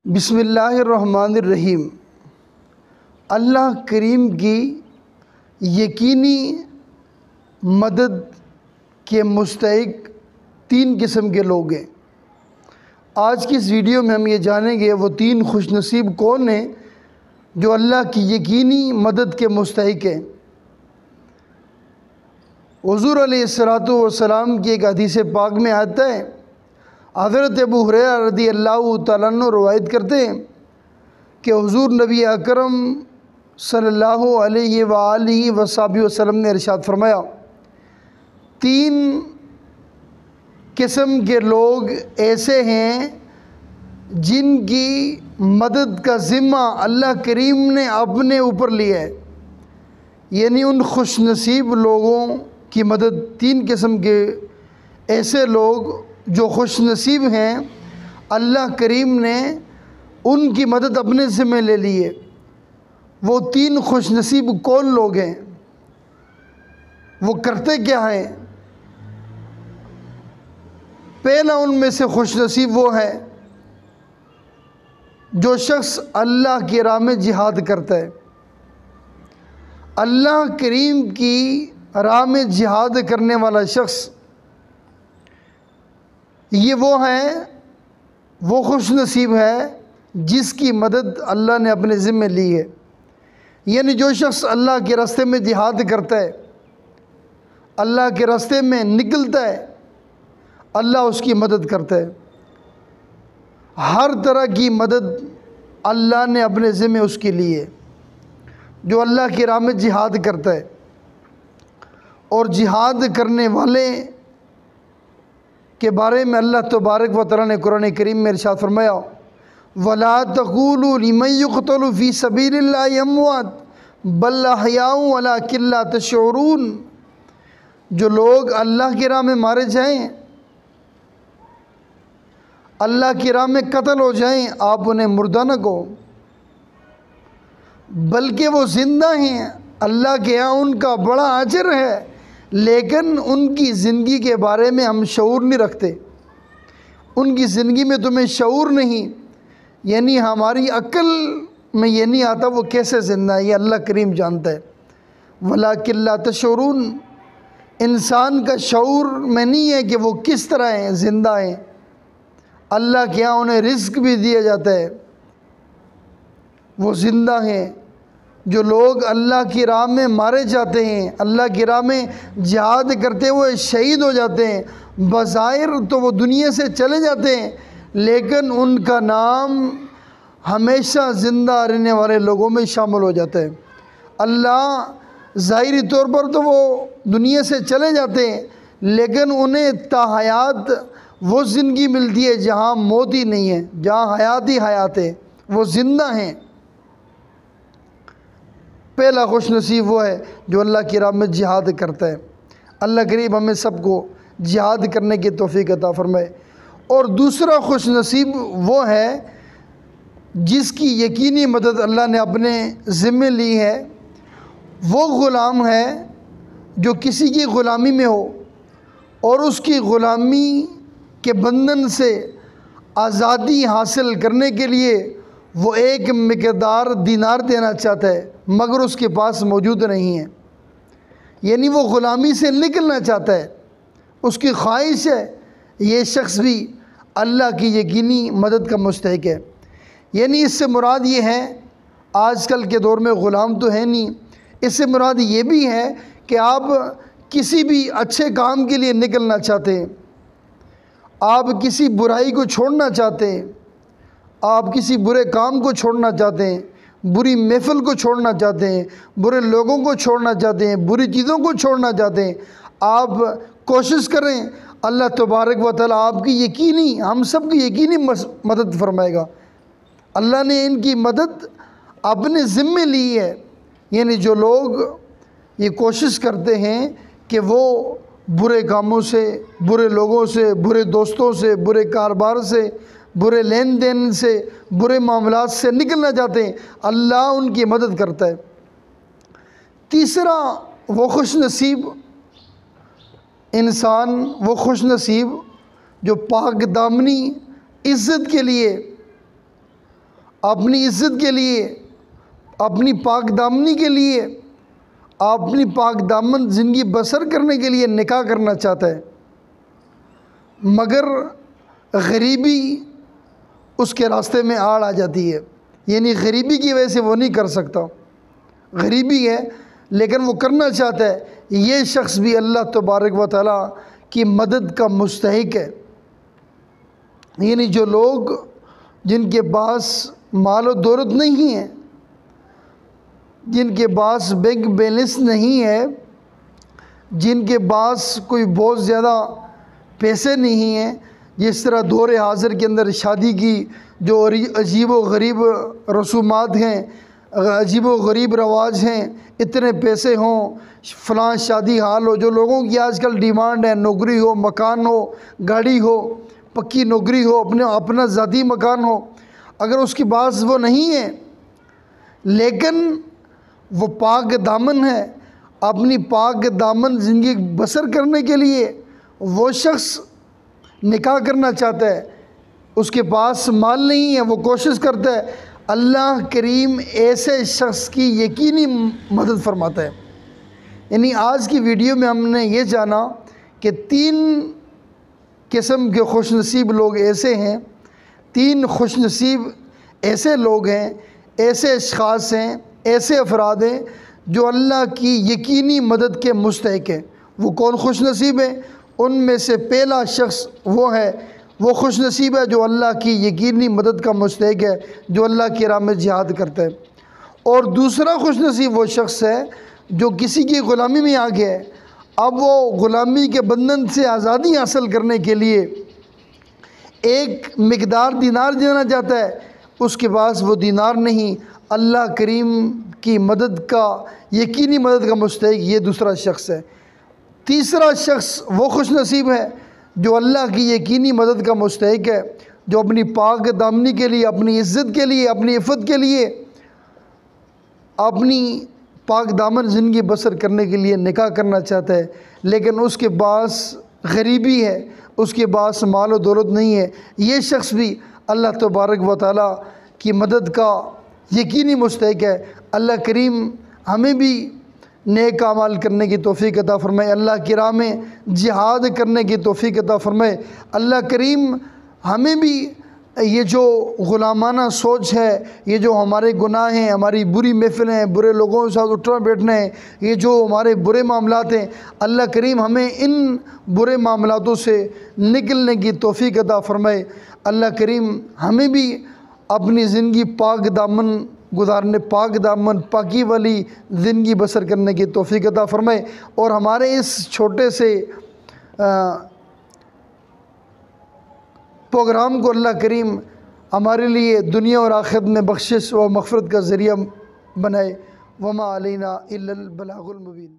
بسم اللہ الرحمن الرحیم۔ اللہ کریم کی یقینی مدد کے مستحق تین قسم کے لوگ ہیں۔ آج کی اس ویڈیو میں ہم یہ جانیں گے وہ تین خوش نصیب کون ہیں جو اللہ کی یقینی مدد کے مستحق ہیں۔ حضور علیہ السلام کی ایک حدیث پاک میں آتا ہے، حضرت ابو ہریرہ رضی اللہ تعالیٰ عنہ روایت کرتے ہیں کہ حضور نبی اکرم صلی اللہ علیہ وآلہ وسلم نے ارشاد فرمایا، تین قسم کے لوگ ایسے ہیں جن کی مدد کا ذمہ اللہ کریم نے اپنے اوپر لیا ہے، یعنی ان خوش نصیب لوگوں کی مدد، تین قسم کے ایسے لوگ جو خوش نصیب ہیں، اللہ کریم نے ان کی مدد اپنے ذمہ لے لی ہے۔ وہ تین خوش نصیب کون لوگ ہیں؟ وہ کرتے کیا ہیں؟ پہلا ان میں سے خوش نصیب وہ ہے جو شخص اللہ کی راہ میں جہاد کرتا ہے۔ اللہ کریم کی راہ میں جہاد کرنے والا شخص، یہ وہ خوش نصیب ہے جس کی مدد اللہ نے اپنے ذمہ لی ہے۔ یعنی جو شخص اللہ کے راستے میں جہاد کرتا ہے، اللہ کے راستے میں نکلتا ہے، اللہ اس کی مدد کرتا ہے۔ ہر طرح کی مدد اللہ نے اپنے ذمہ اس کے لیے، جو اللہ کی راہ میں جہاد کرتا ہے۔ اور جہاد کرنے والے کے بارے میں اللہ تبارک و تعالیٰ نے قرآن کریم میں ارشاد فرمایا، وَلَا تَقُولُوا لِمَن يُقْتَلُ فِي سَبِيلِ اللَّهِ أَمْوَاتٌ بَلْ أَحْيَاءٌ وَلَٰكِن لَّا تَشْعُرُونَ۔ جو لوگ اللہ کی راہ میں مارے جائیں، اللہ کی راہ میں قتل ہو جائیں، آپ انہیں مردہ نہ کہو، بلکہ وہ زندہ ہیں، اللہ کے یہاں ان کا بڑا اجر ہے، لیکن ان کی زندگی کے بارے میں ہم شعور نہیں رکھتے۔ ان کی زندگی میں تمہیں شعور نہیں، یعنی ہماری عقل میں یہ نہیں آتا وہ کیسے زندہ ہے، یہ اللہ کریم جانتا ہے۔ وَلَٰكِن لَّا تَشْعُرُونَ، انسان کا شعور میں نہیں ہے کہ وہ کس طرح ہیں، زندہ ہیں۔ اللہ کے یہاں انہیں رزق بھی دیا جاتا ہے، وہ زندہ ہیں۔ جو لوگ اللہ کی راہ میں مارے جاتے ہیں، اللہ کی راہ میں جہاد کرتے ہوئے شہید ہو جاتے ہیں، بظاہر تو وہ دنیا سے چلے جاتے ہیں، لیکن ان کا نام ہمیشہ زندہ رہنے والے لوگوں میں شامل ہو جاتا ہے۔ اللہ ظاہری طور پر تو وہ دنیا سے چلے جاتے ہیں، لیکن انہیں تا حیات وہ زندگی ملتی ہے جہاں موت ہی نہیں ہے، جہاں حیات ہی حیات ہے، وہ زندہ ہیں۔ پہلا خوش نصیب وہ ہے جو اللہ کی راہ میں جہاد کرتا ہے۔ اللہ کریم ہمیں سب کو جہاد کرنے کی توفیق عطا فرمائے۔ اور دوسرا خوش نصیب وہ ہے جس کی یقینی مدد اللہ نے اپنے ذمہ لی ہے۔ وہ غلام ہے جو کسی کی غلامی میں ہو اور اس کی غلامی کے بندھن سے آزادی حاصل کرنے کے لیے وہ ایک مقدار دینار دینا چاہتا ہے، مگر اس کے پاس موجود نہیں ہے، یعنی وہ غلامی سے نکلنا چاہتا ہے، اس کی خواہش ہے، یہ شخص بھی اللہ کی یقینی مدد کا مستحق ہے۔ یعنی اس سے مراد یہ ہے، آج کل کے دور میں غلام تو ہے نہیں، اس سے مراد یہ بھی ہے کہ آپ کسی بھی اچھے کام کے لیے نکلنا چاہتے ہیں، آپ کسی برائی کو چھوڑنا چاہتے ہیں، آپ کسی برے کام کو چھوڑنا چاہتے ہیں، بری محفل کو چھوڑنا چاہتے ہیں، برے لوگوں کو چھوڑنا چاہتے ہیں، بری چیزوں کو چھوڑنا چاہتے ہیں، آپ کوشش کریں، اللہ تبارک و تعالیٰ آپ کی یقینی، ہم سب کی یقینی مدد فرمائے گا۔ اللہ نے ان کی مدد اپنے ذمہ لی ہے۔ یعنی جو لوگ یہ کوشش کرتے ہیں کہ وہ برے کاموں سے، برے لوگوں سے، برے دوستوں سے، برے کاروبار سے، برے لین دین سے، برے معاملات سے نکلنا چاہتے ہیں، اللہ ان کی مدد کرتا ہے۔ تیسرا وہ خوش نصیب انسان، وہ خوش نصیب جو پاک دامنی عزت کے لیے اپنی عزت کے لیے، اپنی پاک دامنی کے لیے، اپنی پاک دامن زندگی بسر کرنے کے لیے نکاح کرنا چاہتا ہے، مگر غریبی اس کے راستے میں آڑ آ جاتی ہے، یعنی غریبی کی وجہ سے وہ نہیں کر سکتا، غریبی ہے لیکن وہ کرنا چاہتا ہے، یہ شخص بھی اللہ تبارک و تعالیٰ کی مدد کا مستحق ہے۔ یعنی جو لوگ جن کے پاس مال و دولت نہیں ہے، جن کے پاس بینک بیلنس نہیں ہے، جن کے پاس کوئی بہت زیادہ پیسے نہیں ہیں، جس طرح دور حاضر کے اندر شادی کی جو عجیب و غریب رسومات ہیں، عجیب و غریب رواج ہیں، اتنے پیسے ہوں، فلاں شادی حال ہو، جو لوگوں کی آج کل ڈیمانڈ ہے، نوکری ہو، مکان ہو، گاڑی ہو، پکی نوکری ہو، اپنا ذاتی مکان ہو، اگر اس کے پاس وہ نہیں ہے لیکن وہ پاک دامن ہے، اپنی پاک دامن زندگی بسر کرنے کے لیے وہ شخص نکاح کرنا چاہتا ہے، اس کے پاس مال نہیں ہے، وہ کوشش کرتا ہے، اللہ کریم ایسے شخص کی یقینی مدد فرماتا ہے۔ یعنی آج کی ویڈیو میں ہم نے یہ جانا کہ 3 قسم کے خوش نصیب لوگ ایسے ہیں، 3 خوش نصیب ایسے لوگ ہیں، ایسے اشخاص ہیں، ایسے افراد ہیں جو اللہ کی یقینی مدد کے مستحق ہیں۔ وہ کون خوش نصیب ہیں؟ ان میں سے پہلا شخص وہ خوش نصیب ہے جو اللہ کی یقینی مدد کا مستحق ہے، جو اللہ کی راہ میں جہاد کرتا ہے۔ اور دوسرا خوش نصیب وہ شخص ہے جو کسی کی غلامی میں آ گیا ہے، اب وہ غلامی کے بندھن سے آزادی حاصل کرنے کے لیے ایک مقدار دینار دینا چاہتا ہے، اس کے پاس وہ دینار نہیں، اللہ کریم کی مدد کا یقینی مدد کا مستحق یہ دوسرا شخص ہے۔ تیسرا شخص وہ خوش نصیب ہے جو اللہ کی یقینی مدد کا مستحق ہے، جو اپنی پاک دامنی کے لیے، اپنی عزت کے لیے، اپنی عفت کے لیے، اپنی پاک دامن زندگی بسر کرنے کے لیے نکاح کرنا چاہتا ہے، لیکن اس کے پاس غریبی ہے، اس کے پاس مال و دولت نہیں ہے۔ یہ شخص بھی اللہ تبارک و تعالیٰ کی مدد کا یقینی مستحق ہے۔ اللہ کریم ہمیں بھی نیک اعمال کرنے کی توفیق عطا فرمائے، اللہ کی راہ میں جہاد کرنے کی توفیق عطا فرمائے۔ اللہ کریم ہمیں بھی یہ جو غلامانہ سوچ ہے، یہ جو ہمارے گناہ ہیں، ہماری بری محفلیں ہیں، برے لوگوں کے ساتھ اٹھنا بیٹھنا ہے، یہ جو ہمارے برے معاملات ہیں، اللہ کریم ہمیں ان برے معاملاتوں سے نکلنے کی توفیق عطا فرمائے۔ اللہ کریم ہمیں بھی اپنی زندگی پاک دامن گزارنے، پاک دامن پاکی والی زندگی بسر کرنے کی توفیق عطا فرمائے، اور ہمارے اس چھوٹے سے پروگرام کو اللہ کریم ہمارے لیے دنیا اور آخرت میں بخشش و مغفرت کا ذریعہ بنائے۔ وما علینا الا البلاغ المبین۔